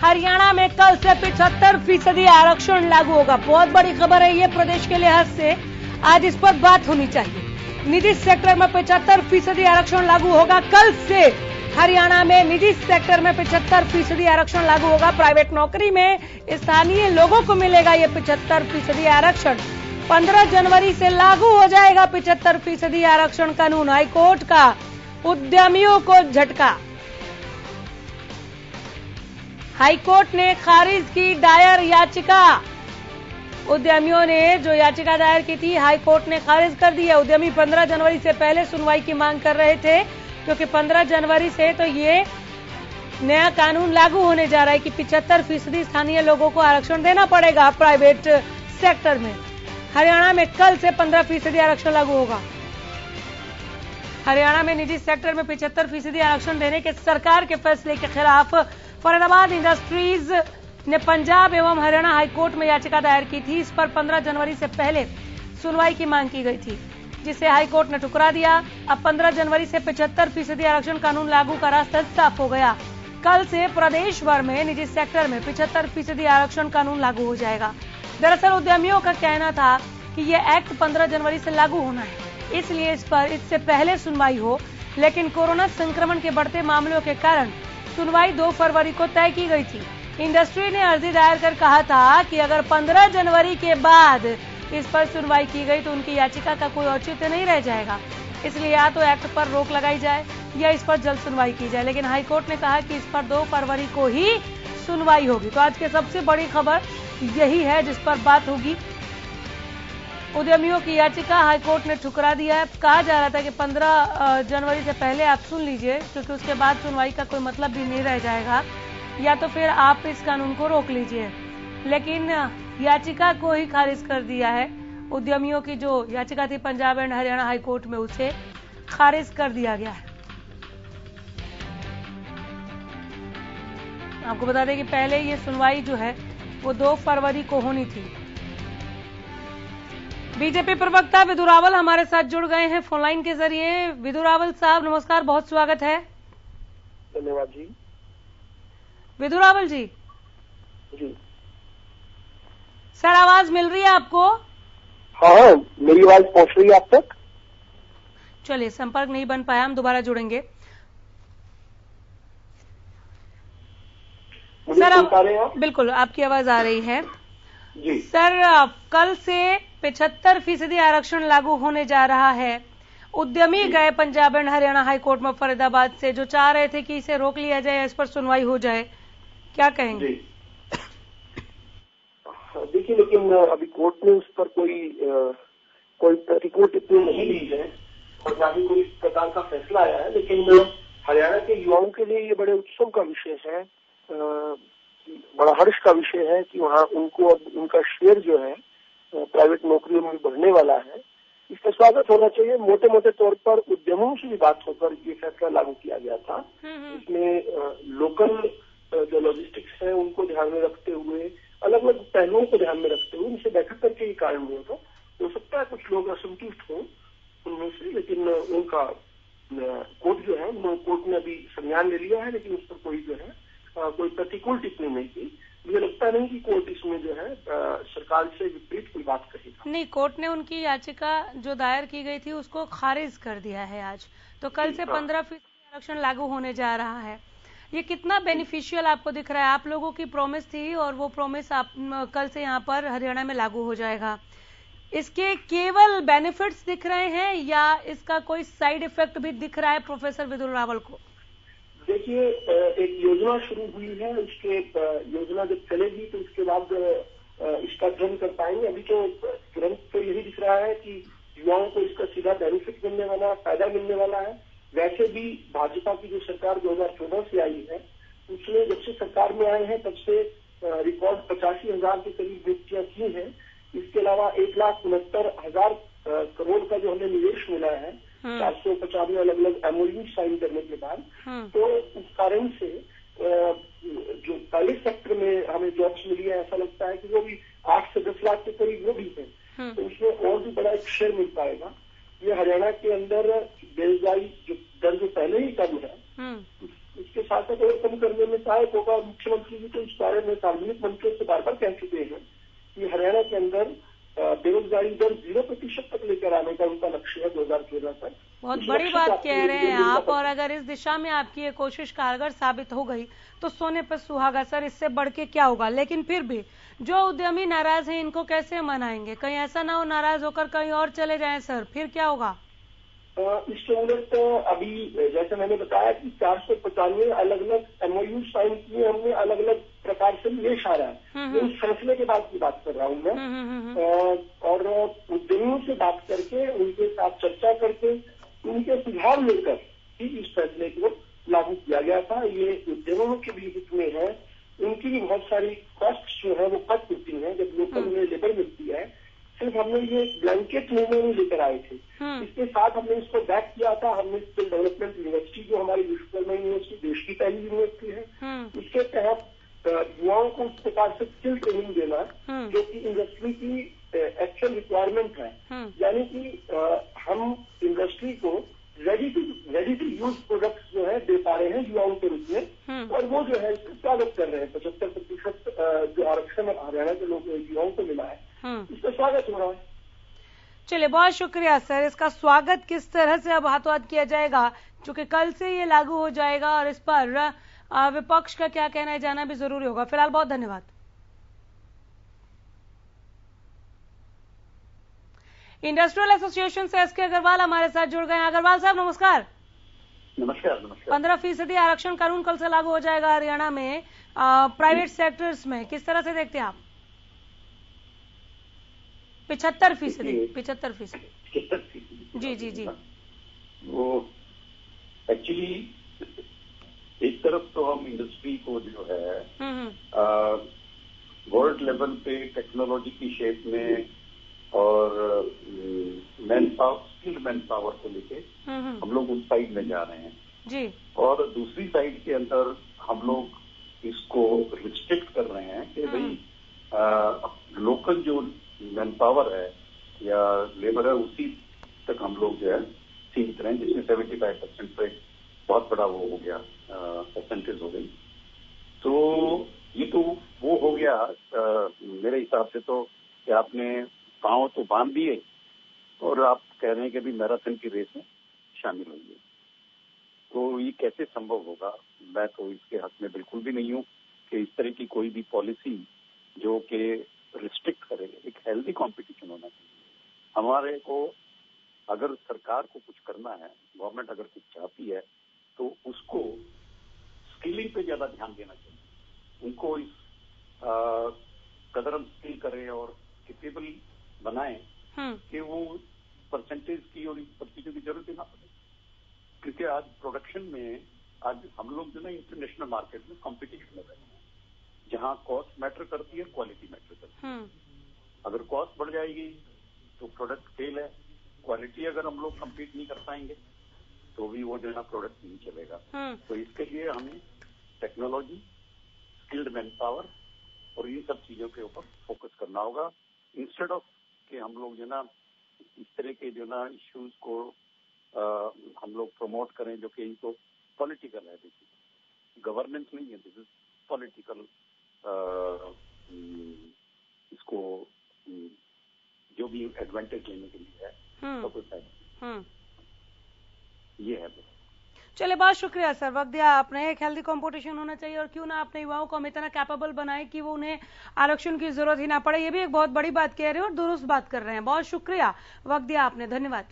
हरियाणा में कल से 75% आरक्षण लागू होगा। बहुत बड़ी खबर है ये प्रदेश के लिहाज से, आज इस पर बात होनी चाहिए। निजी सेक्टर में 75% आरक्षण लागू होगा। कल से हरियाणा में निजी सेक्टर में 75% आरक्षण लागू होगा। प्राइवेट नौकरी में स्थानीय लोगों को मिलेगा ये 75% आरक्षण। 15 जनवरी से लागू हो जाएगा 75% आरक्षण कानून। हाईकोर्ट का उद्यमियों को झटका। हाईकोर्ट ने खारिज की दायर याचिका। उद्यमियों ने जो याचिका दायर की थी, हाईकोर्ट ने खारिज कर दी है। उद्यमी 15 जनवरी से पहले सुनवाई की मांग कर रहे थे, क्योंकि 15 जनवरी से तो ये नया कानून लागू होने जा रहा है कि 75% स्थानीय लोगों को आरक्षण देना पड़ेगा प्राइवेट सेक्टर में। हरियाणा में कल से 15% आरक्षण लागू होगा। हरियाणा में निजी सेक्टर में 75% आरक्षण देने के सरकार के फैसले के खिलाफ फरीदाबाद इंडस्ट्रीज ने पंजाब एवं हरियाणा हाईकोर्ट में याचिका दायर की थी। इस पर 15 जनवरी से पहले सुनवाई की मांग की गई थी, जिसे हाईकोर्ट ने ठुकरा दिया। अब 15 जनवरी से 75% आरक्षण कानून लागू का रास्ता साफ हो गया। कल से प्रदेश भर में निजी सेक्टर में 75% आरक्षण कानून लागू हो जाएगा। दरअसल उद्यमियों का कहना था कि यह एक्ट 15 जनवरी से लागू होना है, इसलिए इस पर इससे पहले सुनवाई हो, लेकिन कोरोना संक्रमण के बढ़ते मामलों के कारण सुनवाई 2 फरवरी को तय की गई थी। इंडस्ट्री ने अर्जी दायर कर कहा था कि अगर 15 जनवरी के बाद इस पर सुनवाई की गई तो उनकी याचिका का कोई औचित्य नहीं रह जाएगा, इसलिए या तो एक्ट पर रोक लगाई जाए या इस पर जल्द सुनवाई की जाए। लेकिन हाईकोर्ट ने कहा कि इस पर 2 फरवरी को ही सुनवाई होगी। तो आज की सबसे बड़ी खबर यही है जिस पर बात होगी। उद्यमियों की याचिका हाईकोर्ट ने ठुकरा दिया है। कहा जा रहा था कि 15 जनवरी से पहले आप सुन लीजिए, क्योंकि उसके बाद सुनवाई का कोई मतलब भी नहीं रह जाएगा, या तो फिर आप इस कानून को रोक लीजिए। लेकिन याचिका को ही खारिज कर दिया है। उद्यमियों की जो याचिका थी पंजाब एंड हरियाणा हाईकोर्ट में, उसे खारिज कर दिया गया है। आपको बता दें कि पहले ये सुनवाई जो है वो 2 फरवरी को होनी थी। बीजेपी प्रवक्ता विधु रावल हमारे साथ जुड़ गए हैं फोनलाइन के जरिए। विधु रावल साहब नमस्कार, बहुत स्वागत है। धन्यवाद जी। विधु रावल जी जी सर, आवाज मिल रही है आपको? हाँ, मेरी आवाज पहुंच रही है आप तक? चलिए, संपर्क नहीं बन पाया, हम दोबारा जुड़ेंगे। मुझे सुन पा रहे हैं आप? बिल्कुल, आपकी आवाज आ रही है जी। सर, कल से 75% आरक्षण लागू होने जा रहा है। उद्यमी गए पंजाब एंड हरियाणा हाईकोर्ट में फरीदाबाद से, जो चाह रहे थे कि इसे रोक लिया जाए, इस पर सुनवाई हो जाए। क्या कहेंगे? देखिए, लेकिन अभी कोर्ट ने उस पर कोई प्रतिकूल टिप्पणी नहीं दी है और ना ही कोई प्रकार का फैसला आया है। लेकिन हरियाणा के युवाओं के लिए ये बड़े उत्सव का विषय है, बड़ा हर्ष का विषय है कि वहाँ उनको अब उनका शेयर जो है प्राइवेट नौकरियों में बढ़ने वाला है। इसका स्वागत होना चाहिए। मोटे मोटे तौर पर उद्यमों से भी बात होकर ये फैसला लागू किया गया था। इसमें लोकल जो लॉजिस्टिक्स है उनको ध्यान में रखते हुए, अलग अलग पहलुओं को ध्यान में रखते हुए उनसे बैठक करके ये कारण हुआ था। हो सकता है कुछ लोग असंतुष्ट हों उनमें से, लेकिन उनका कोर्ट जो है, कोर्ट ने अभी संज्ञान ले लिया है, लेकिन उस पर कोई जो है कोई प्रतिकूल टिप्पणी नहीं की। मुझे लगता नहीं कि कोर्ट इसमें जो है सरकार से विपरीत कोई बात कहेगा। नहीं, कोर्ट ने उनकी याचिका जो दायर की गई थी उसको खारिज कर दिया है आज। तो कल से 15% आरक्षण लागू होने जा रहा है। ये कितना बेनिफिशियल आपको दिख रहा है? आप लोगों की प्रॉमिस थी और वो प्रॉमिस आप कल से यहाँ पर हरियाणा में लागू हो जाएगा। इसके केवल बेनिफिट्स दिख रहे हैं या इसका कोई साइड इफेक्ट भी दिख रहा है प्रोफेसर विधु रावल को? देखिए, एक योजना शुरू हुई है, उसके योजना जब चलेगी तो उसके बाद इसका ड्रम कर पाएंगे। अभी तो तुरंत तो यही दिख रहा है कि युवाओं को इसका सीधा बेनिफिट मिलने वाला, फायदा मिलने वाला है। वैसे भी भाजपा की जो सरकार 2014 से आई है, उसने जब से सरकार में आए हैं तब से रिकॉर्ड 85,000 के करीब नियुक्तियां की हैं। इसके अलावा 1,69,000 करोड़ का जो हमें निवेश मिला है 495 अलग अलग एमओयू साइन करने के बाद, तो उस कारण से जो प्राइवेट सेक्टर में हमें जॉब्स मिली है, ऐसा लगता है कि वो भी 8 से 10 लाख के करीब वो भी है। तो उसमें और भी बड़ा एक शेयर मिल पाएगा। ये हरियाणा के अंदर बेरोजगारी जो दर जो पहले ही कम है, उसके साथ साथ और कम करने में सहायक होगा। मुख्यमंत्री जी तो इस बारे में सार्वजनिक मंचों से बार बार कह चुके हैं कि हरियाणा के अंदर बेरोजगारी दर 0% तक लेकर आने का उनका लक्ष्य है 2013 तक। बहुत बड़ी बात कह रहे हैं आप, और अगर इस दिशा में आपकी ये कोशिश कारगर साबित हो गई तो सोने पर सुहागा सर, इससे बढ़ के क्या होगा। लेकिन फिर भी जो उद्यमी नाराज हैं इनको कैसे मनाएंगे? कहीं ऐसा ना हो नाराज होकर कहीं और चले जाएं सर, फिर क्या होगा? इसके उलट अभी जैसे मैंने बताया कि 495 अलग अलग MOU साइन किए हमने, अलग अलग प्रकार से निवेश आ रहा है। मैं उस फैसले के बाद की बात कर रहा हूँ मैं। और उद्यमियों से बात करके, उनके साथ चर्चा करके, उनके सुझाव लेकर ही इस फैसले को लागू किया गया था। ये उद्यमियों के भी हित में है, उनकी भी बहुत सारी कॉस्ट जो है वो कट होती है जब लोकल में लेबर मिलती है। सिर्फ हमने ये ब्लैंकेट निर्णय नहीं लेकर आए थे, इसके साथ हमने इसको बैक किया था। हमने स्किल डेवलपमेंट यूनिवर्सिटी जो हमारी विश्वकर्मा यूनिवर्सिटी देश की पहली यूनिवर्सिटी है, इसके तहत युवाओं को उस प्रकार से स्किल ट्रेनिंग देना जो कि इंडस्ट्री की एक्चुअल रिक्वायरमेंट है। यानी कि हम इंडस्ट्री को रेडी टू यूज प्रोडक्ट्स जो है दे पा रहे हैं युवाओं के रूप में, और वो जो है इसका स्वागत कर रहे हैं। 75% जो आरक्षण हरियाणा के लोग युवाओं को मिला है, इसका स्वागत हो रहा है। चलिए, बहुत शुक्रिया सर। इसका स्वागत किस तरह से अब हाथों हाथ किया जाएगा, क्योंकि कल से ये लागू हो जाएगा और इस पर विपक्ष का क्या कहना है जाना भी जरूरी होगा। फिलहाल बहुत धन्यवाद। इंडस्ट्रियल एसोसिएशन से SK अग्रवाल हमारे साथ जुड़ गए हैं। अग्रवाल साहब नमस्कार। नमस्कार। 15% आरक्षण कानून कल से लागू हो जाएगा हरियाणा में प्राइवेट सेक्टर्स में, किस तरह से देखते हैं आप? 75%। जी। वो एक्चुअली एक तरफ तो हम इंडस्ट्री को जो है वर्ल्ड लेवल पे टेक्नोलॉजी की शेप में और स्किल्ड मैन पावर को लेके हम लोग उस साइड में जा रहे हैं जी, और दूसरी साइड के अंदर हम लोग इसको रिस्ट्रिक्ट कर रहे हैं कि भाई लोकल जो मैन पावर है या लेबर है उसी तक हम लोग जो है सीमित रहे, जिसमें 75% पे बहुत बड़ा वो हो गया परसेंटेज हो गई। तो ये तो वो हो गया मेरे हिसाब से तो कि आपने पांव तो बांध दिए और आप कह रहे हैं कि भी मैराथन की रेस में शामिल होइए। तो ये कैसे संभव होगा? मैं तो इसके हक में बिल्कुल भी नहीं हूँ कि इस तरह की कोई भी पॉलिसी जो कि रिस्ट्रिक्ट करे। एक हेल्दी कंपटीशन होना चाहिए। हमारे को अगर सरकार को कुछ करना है, गवर्नमेंट अगर कुछ चाहती है तो उसको स्किलिंग पे ज्यादा ध्यान देना चाहिए। उनको इस कदर हम स्किल करें और कैपेबल बनाएं कि वो परसेंटेज की और इन सब चीजों की जरूरत ही ना पड़े। क्योंकि आज प्रोडक्शन में आज हम लोग जो ना इंटरनेशनल मार्केट में कंपटीशन में रहते हैं, जहाँ कॉस्ट मैटर करती है, क्वालिटी मैटर करती है। अगर कॉस्ट बढ़ जाएगी तो प्रोडक्ट फेल है, क्वालिटी अगर हम लोग कम्पीट नहीं कर पाएंगे तो भी वो जो है ना प्रोडक्ट नहीं चलेगा। तो इसके लिए हमें टेक्नोलॉजी, स्किल्ड मैन पावर और इन सब चीजों के ऊपर फोकस करना होगा, इंस्टेड ऑफ कि हम लोग जो ना इस तरह के जो ना इश्यूज को हम लोग प्रमोट करें जो कि इनको पॉलिटिकल है। देखिए गवर्नेंस नहीं है, दिस इज पॉलिटिकल। इसको जो भी एडवांटेज लेने के लिए है तो कुछ है ये है। चलिए, बहुत शुक्रिया सर, वक्त दिया आपने। एक हेल्दी कंपटीशन होना चाहिए और क्यों ना अपने युवाओं को हम इतना कैपेबल बनाए कि वो उन्हें आरक्षण की जरूरत ही ना पड़े। ये भी एक बहुत बड़ी बात कह रहे हैं और दुरुस्त बात कर रहे हैं। बहुत शुक्रिया, वक्त दिया आपने, धन्यवाद।